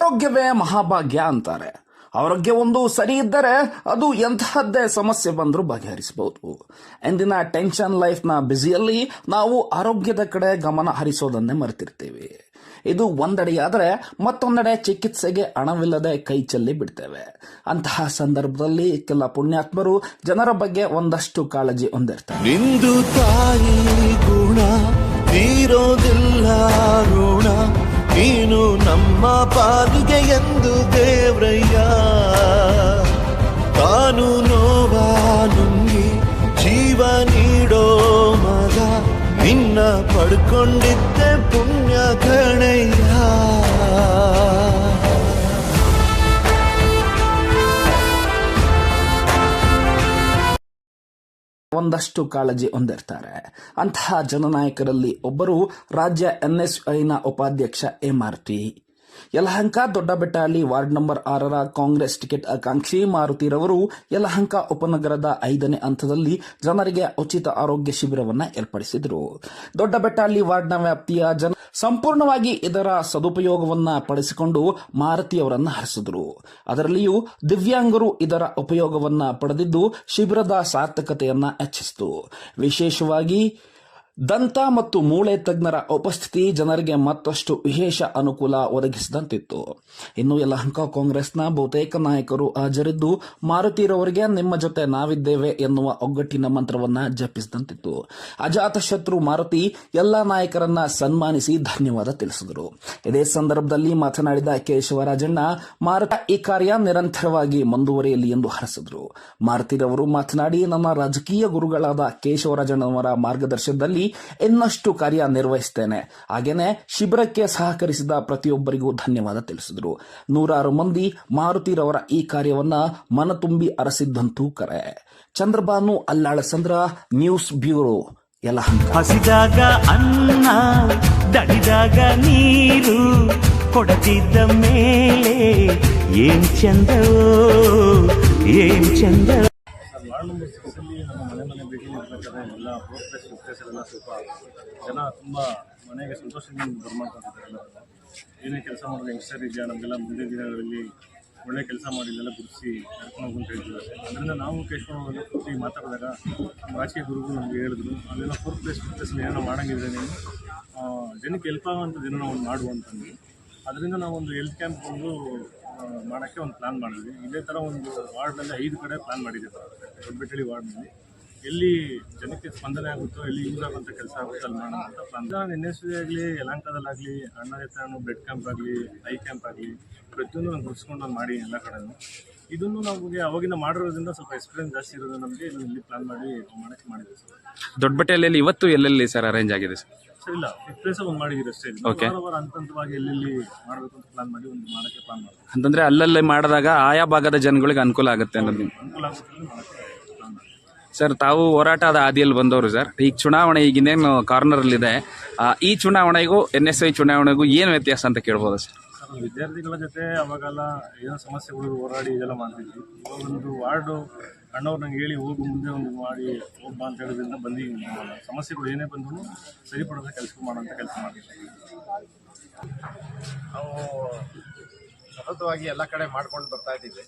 ಆರೋಗ್ಯವೇ ಮಹಾಭಾಗ್ಯ ಅಂತಾರೆ. ಆರೋಗ್ಯ ಒಂದು ಸರಿ ಇದ್ದರೆ ಅದು ಎಂತಹದ್ದೇ ಸಮಸ್ಯೆ ಬಂದರೂ ಬಗೆಹರಿಸಬಹುದು. ಎಂದಿನ ಟೆನ್ಷನ್ ಲೈಫ್ನ ಬ್ಯುಸಿಯಲ್ಲಿ ನಾವು ಆರೋಗ್ಯದ ಕಡೆ ಗಮನ ಹರಿಸೋದನ್ನೇ ಮರೆತಿರ್ತೀವಿ. ಇದು ಒಂದೆಡೆಯಾದರೆ ಮತ್ತೊಂದೆಡೆ ಚಿಕಿತ್ಸೆಗೆ ಹಣವಿಲ್ಲದೆ ಕೈ ಚೆಲ್ಲಿ ಬಿಡ್ತೇವೆ. ಅಂತಹ ಸಂದರ್ಭದಲ್ಲಿ ಕೆಲ ಪುಣ್ಯಾತ್ಮರು ಜನರ ಬಗ್ಗೆ ಒಂದಷ್ಟು ಕಾಳಜಿ ಹೊಂದಿರ್ತಾರೆ. ನಿಂದು ತಾಯಿ ಗುಣ ತೀರೋದಿಲ್ಲ ಋಣ, ನೀನು ನಮ್ಮ ಪಾಲಿಗೆ ಎಂದು ದೇವ್ರಯ್ಯ. ತಾನು ನೋವಾ ನುಂಗಿ ಜೀವ ನೀಡೋ ಮಗ, ನಿನ್ನ ಪಡ್ಕೊಂಡಿದ್ದೆ ಪುಣ್ಯ ಗಣಯ್ಯ. ಒಂದಷ್ಟು ಕಾಳಜಿ ಹೊಂದಿರ್ತಾರೆ. ಅಂತಹ ಜನನಾಯಕರಲ್ಲಿ ಒಬ್ಬರು ರಾಜ್ಯ NSYನ ಉಪಾಧ್ಯಕ್ಷ MRT. Yelahanka Doddabettahalli ward number 6ರ ಕಾಂಗ್ರೆಸ್ ಟಿಕೆಟ್ ಆಕಾಂಕ್ಷಿ ಮಾರುತಿರವರು ಯಲಹಂಕ ಉಪನಗರದ 5ನೇ ಹಂತದಲ್ಲಿ ಜನರಿಗೆ ಉಚಿತ ಆರೋಗ್ಯ ಶಿಬಿರವನ್ನು ಏರ್ಪಡಿಸಿದರು. ದೊಡ್ಡಬೆಟ್ಟಹಳ್ಳಿ ವಾರ್ಡ್ನ ವ್ಯಾಪ್ತಿಯ ಜನ ಸಂಪೂರ್ಣವಾಗಿ ಇದರ ಸದುಪಯೋಗವನ್ನ ಪಡಿಸಿಕೊಂಡು ಮಾರುತಿಯವರನ್ನ ಹರಿಸಿದರು. ಅದರಲ್ಲಿಯೂ ದಿವ್ಯಾಂಗರು ಇದರ ಉಪಯೋಗವನ್ನ ಪಡೆದಿದ್ದು ಶಿಬಿರದ ಸಾರ್ಥಕತೆಯನ್ನ ಹೆಚ್ಚಿಸಿತು. ವಿಶೇಷವಾಗಿ ದಂತ ಮತ್ತು ಮೂಳೆ ತಜ್ಞರ ಉಪಸ್ಥಿತಿ ಜನರಿಗೆ ಮತ್ತಷ್ಟು ವಿಶೇಷ ಅನುಕೂಲ ಒದಗಿಸಿದಂತಿತ್ತು. ಇನ್ನು ಯಲಹಂಕ ಕಾಂಗ್ರೆಸ್ನ ಬಹುತೇಕ ನಾಯಕರು ಹಾಜರಿದ್ದು ಮಾರುತಿರವರಿಗೆ ನಿಮ್ಮ ಜೊತೆ ನಾವಿದ್ದೇವೆ ಎನ್ನುವ ಒಗ್ಗಟ್ಟಿನ ಮಂತ್ರವನ್ನ ಜಪಿಸಿದಂತಿತ್ತು. ಅಜಾತಶತ್ರು ಮಾರುತಿ ಎಲ್ಲ ನಾಯಕರನ್ನ ಸನ್ಮಾನಿಸಿ ಧನ್ಯವಾದ ತಿಳಿಸಿದರು. ಇದೇ ಸಂದರ್ಭದಲ್ಲಿ ಮಾತನಾಡಿದ ಕೇಶವರಾಜಣ್ಣ, ಮಾರುತಿ ಈ ಕಾರ್ಯ ನಿರಂತರವಾಗಿ ಮುಂದುವರಿಯಲಿ ಎಂದು ಹರಸಿದರು. ಮಾರುತಿರವರು ಮಾತನಾಡಿ, ನನ್ನ ರಾಜಕೀಯ ಗುರುಗಳಾದ ಕೇಶವರಾಜಣ್ಣವರ ಮಾರ್ಗದರ್ಶನದಲ್ಲಿ ಇನ್ನಷ್ಟು ಕಾರ್ಯ ನಿರ್ವಹಿಸುತ್ತೇನೆ. ಹಾಗೇನೆ ಶಿಬಿರಕ್ಕೆ ಸಹಕರಿಸಿದ ಪ್ರತಿಯೊಬ್ಬರಿಗೂ ಧನ್ಯವಾದ ತಿಳಿಸಿದರು. ನೂರಾರು ಮಂದಿ ಮಾರುತಿರವರ ಈ ಕಾರ್ಯವನ್ನ ಮನತುಂಬಿ ಅರಸಿದ್ದಂತೂ ಕರೆ. ಚಂದ್ರಬಾನು ಅಲ್ಲಾಳಸಂದ್ರ, ನ್ಯೂಸ್ ಬ್ಯೂರೋ, ಯಲಹಂಕ. ಹಸಿದಾಗ ಅನ್ನ, ದಣಿದಾಗ ನೀರು ಕೊಡದಿದ್ದ ಮೇಲೆ ಏನ್ ಚಂದವೋ ಏನ್ ಚಂದ. ವಾರ್ಡ್ ನಂಬರ್ 6 ನಮ್ಮ ಮನೆ ಭೇಟಿ ನೀಡಬೇಕಾದ್ರೆ ಎಲ್ಲ ಪ್ಲೇಸ್ ಎಲ್ಲ ಸ್ವಲ್ಪ ಜನ ತುಂಬ ಮನೆಗೆ ಸಂತೋಷದಿಂದ ಬರ್ಮಾಡ್ಕೊತಿದ್ದಾರೆ. ಎಲ್ಲರೂ ಏನೇ ಕೆಲಸ ಮಾಡೋದು ಯಂಗ್ಸ್ಟರ್ ಇದೆಯಾ, ನಮಗೆಲ್ಲ ಮುಂದಿನ ದಿನಗಳಲ್ಲಿ ಒಳ್ಳೆ ಕೆಲಸ ಮಾಡಿದ್ದೆಲ್ಲ ಗುರುತಿಸಿ ಕರ್ಕೊಂಡು ಹೋಗು ಅಂತ ಹೇಳ್ತಿದ್ದಾರೆ. ಅದರಿಂದ ನಾವು ಕೇಳ್ಕೊಂಡು ಕೂತಿ ಮಾತಾಡಿದಾಗ ನಮ್ಮ ರಾಜಕೀಯ ಗುರುಗಳು ನಮಗೆ ಹೇಳಿದ್ರು, ಅಲ್ಲೆಲ್ಲ 4th ಪ್ಲೇಸ್ ಏನೋ ಮಾಡೋಂಗಿದ್ರೆ ನೀವು ಜನಕ್ಕೆ ಹೆಲ್ಪ್ ಆಗೋವಂಥದ್ದು ಏನೋ ಒಂದು ಮಾಡುವಂತಂದು. ಅದರಿಂದ ನಾವು ಒಂದು ಹೆಲ್ತ್ ಕ್ಯಾಂಪ್ ಒಂದು ಮಾಡೋಕ್ಕೆ ಒಂದು ಪ್ಲ್ಯಾನ್ ಮಾಡಿದ್ವಿ. ಇದೇ ಥರ ಒಂದು ವಾರ್ಡ್ನಲ್ಲಿ 5 ಕಡೆ ಪ್ಲ್ಯಾನ್ ಮಾಡಿದ್ದೀವಿ. ದೊಡ್ಡಬೆಟ್ಟಹಳ್ಳಿ ವಾರ್ಡ್ನಲ್ಲಿ ಎಲ್ಲಿ ಜನಕ್ಕೆ ಸ್ಪಂದನೆ ಆಗುತ್ತೋ, ಎಲ್ಲಿ ಯೂಸ್ ಆಗುವಂಥ ಕೆಲಸ ಆಗುತ್ತೋ ಅಲ್ಲಿ ಮಾಡೋಣ ಅಂತ ಪ್ಲಾನ್. NSY ಆಗಲಿ, ಯಲಹಂಕದಲ್ಲಾಗಲಿ, ಅಣ್ಣ ಬ್ಲಡ್ ಕ್ಯಾಂಪ್ ಆಗಲಿ, ಐ ಕ್ಯಾಂಪ್ ಆಗಲಿ, ಪ್ರತಿಯೊಂದು ನಾವು ಗುರುತಿಸ್ಕೊಂಡು ನಾನು ಮಾಡಿ ಎಲ್ಲ ಕಡೆಯೂ. ಇದನ್ನು ನಮಗೆ ಅವಾಗಿಂದ ಮಾಡಿರೋದ್ರಿಂದ ಸ್ವಲ್ಪ ಎಕ್ಸ್ಪೀರಿಯನ್ಸ್ ಜಾಸ್ತಿ ಇರೋದು ನಮಗೆ. ಇಲ್ಲಿ ಪ್ಲಾನ್ ಮಾಡೋಕ್ಕೆ ಮಾಡಿದ್ವಿ ಸರ್. ದೊಡ್ಡಬೆಟ್ಟಹಳ್ಳಿಯಲ್ಲಿ ಇವತ್ತು ಎಲ್ಲೆಲ್ಲಿ ಸರ್ ಅರೇಂಜ್ ಆಗಿದೆ ಸರ್? ಇಲ್ಲ, ಪ್ಲೇಸ್ ಒಂದು ಮಾಡಿದ್ದೀರಿ ಅಷ್ಟೇ. ವಾರ ಹಂತವಾಗಿ ಎಲ್ಲೆಲ್ಲಿ ಮಾಡಬೇಕು ಅಂತ ಪ್ಲಾನ್ ಮಾಡಿ ಒಂದು ಮಾಡೋಕ್ಕೆ ಪ್ಲಾನ್ ಮಾಡಿ. ಅಂತಂದ್ರೆ ಅಲ್ಲಲ್ಲಿ ಮಾಡಿದಾಗ ಆಯಾ ಭಾಗದ ಜನಗಳಿಗೆ ಅನುಕೂಲ ಆಗುತ್ತೆ ಅನ್ನೋದು. ಅನುಕೂಲ ಆಗುತ್ತೆ ಸರ್, ತಾವು ಹೋರಾಟದ ಹಾದಿಯಲ್ಲಿ ಬಂದವರು ಸರ್. ಈಗ ಚುನಾವಣೆ ಈಗಿನೇನು ಕಾರ್ನರಲ್ಲಿದೆ, ಈ ಚುನಾವಣೆಗೂ NSY ಚುನಾವಣೆಗೂ ಏನು ವ್ಯತ್ಯಾಸ ಅಂತ ಕೇಳ್ಬೋದು ಸರ್? ವಿದ್ಯಾರ್ಥಿಗಳ ಜೊತೆ ಅವಾಗೆಲ್ಲ ಏನೋ ಸಮಸ್ಯೆಗಳು ಹೋರಾಡಿ ಇದೆಲ್ಲ ಮಾಡ್ತಿದ್ವಿ. ಒಂದು ವಾರ್ಡು ಅಣ್ಣವ್ರು ನಂಗೆ ಹೇಳಿ ಹೋಗಿ ಮುಂದೆ ಒಂದು ಮಾಡಿ ಹೋಗ್ಬಾ ಅಂತ ಹೇಳೋದ್ರಿಂದ ಬಂದು ಸಮಸ್ಯೆಗಳು ಏನೇ ಬಂದರೂ ಸರಿಪಡೋದ ಕೆಲಸ ಮಾಡೋಂಥ ಕೆಲಸ ಮಾಡಿದ್ವಿ. ನಾವು ಸತತವಾಗಿ ಎಲ್ಲ ಕಡೆ ಮಾಡ್ಕೊಂಡು ಬರ್ತಾ ಇದ್ದೀವಿ.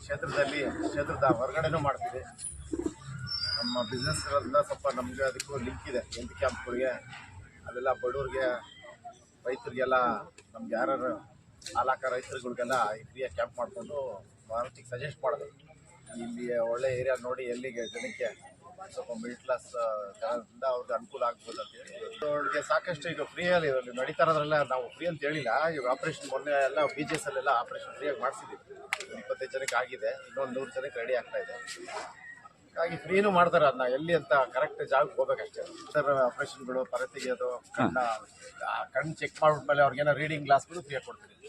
ಕ್ಷೇತ್ರದ ಹೊರಗಡೆನೂ ಮಾಡ್ತೀವಿ. ನಮ್ಮ ಬಿಸ್ನೆಸ್ ಇರೋದ್ರಿಂದ ಸ್ವಲ್ಪ ನಮಗೆ ಅದಕ್ಕೂ ಲಿಂಕ್ ಇದೆ. ಹೆಲ್ತ್ ಕ್ಯಾಂಪ್ಗಳಿಗೆ ಅಲ್ಲೆಲ್ಲ ಬಡವ್ರಿಗೆ, ರೈತರಿಗೆಲ್ಲ, ನಮ್ಗೆ ಯಾರು ಹಾಲಾಕ ರೈತರುಗಳಿಗೆಲ್ಲ ಫ್ರೀಯಾಗಿ ಕ್ಯಾಂಪ್ ಮಾಡಿಕೊಂಡು ಮಾರುತಿಗೆ ಸಜೆಸ್ಟ್ ಮಾಡೋದು. ಇಲ್ಲಿ ಒಳ್ಳೆ ಏರಿಯಾ ನೋಡಿ ಎಲ್ಲಿಗೆ ಜನಕ್ಕೆ ಸ್ವಲ್ಪ ಮಿಡ್ಲ್ ಕ್ಲಾಸ್ ಜನರಿಂದ ಅವ್ರಿಗೆ ಅನುಕೂಲ ಆಗ್ಬೋದು ಅಂತೇಳಿ ಅವ್ರಿಗೆ ಸಾಕಷ್ಟು ಈಗ ಫ್ರೀಯಲ್ಲಿ ನಡೀತಾ ಇರೋದ್ರೆಲ್ಲ ನಾವು ಫ್ರೀ ಅಂತ ಹೇಳಿಲ್ಲ. ಈಗ ಆಪ್ರೇಷನ್ ಮೊನ್ನೆ ಎಲ್ಲ BGS ಅಲ್ಲೆಲ್ಲ ಆಪ್ರೇಷನ್ ಫ್ರೀಯಾಗಿ ಮಾಡಿಸಿದ್ವಿ. 25 ಜನಕ್ಕೆ ಆಗಿದೆ, ಇನ್ನೊಂದು 100 ಜನಕ್ಕೆ ರೆಡಿ ಆಗ್ತಾ ಇದೆ. ಹಾಗಾಗಿ ಫ್ರೀನೂ ಮಾಡ್ತಾರೆ. ಅದನ್ನ ಎಲ್ಲಿ ಅಂತ ಕರೆಕ್ಟ್ ಜಾಗಕ್ಕೆ ಹೋಗ್ಬೇಕಷ್ಟೇ. ಸರ್, ಆಪ್ರೇಷನ್ಗಳು, ಪರ ತೆಗೆಯೋದು, ಕಣ್ಣು ಚೆಕ್ ಮಾಡಿಬಿಟ್ಮೇಲೆ ಅವ್ರಿಗೇನೋ ರೀಡಿಂಗ್ ಗ್ಲಾಸ್ಗಳು ಫ್ರೀಯಾಗಿ ಕೊಡ್ತೀವಿ.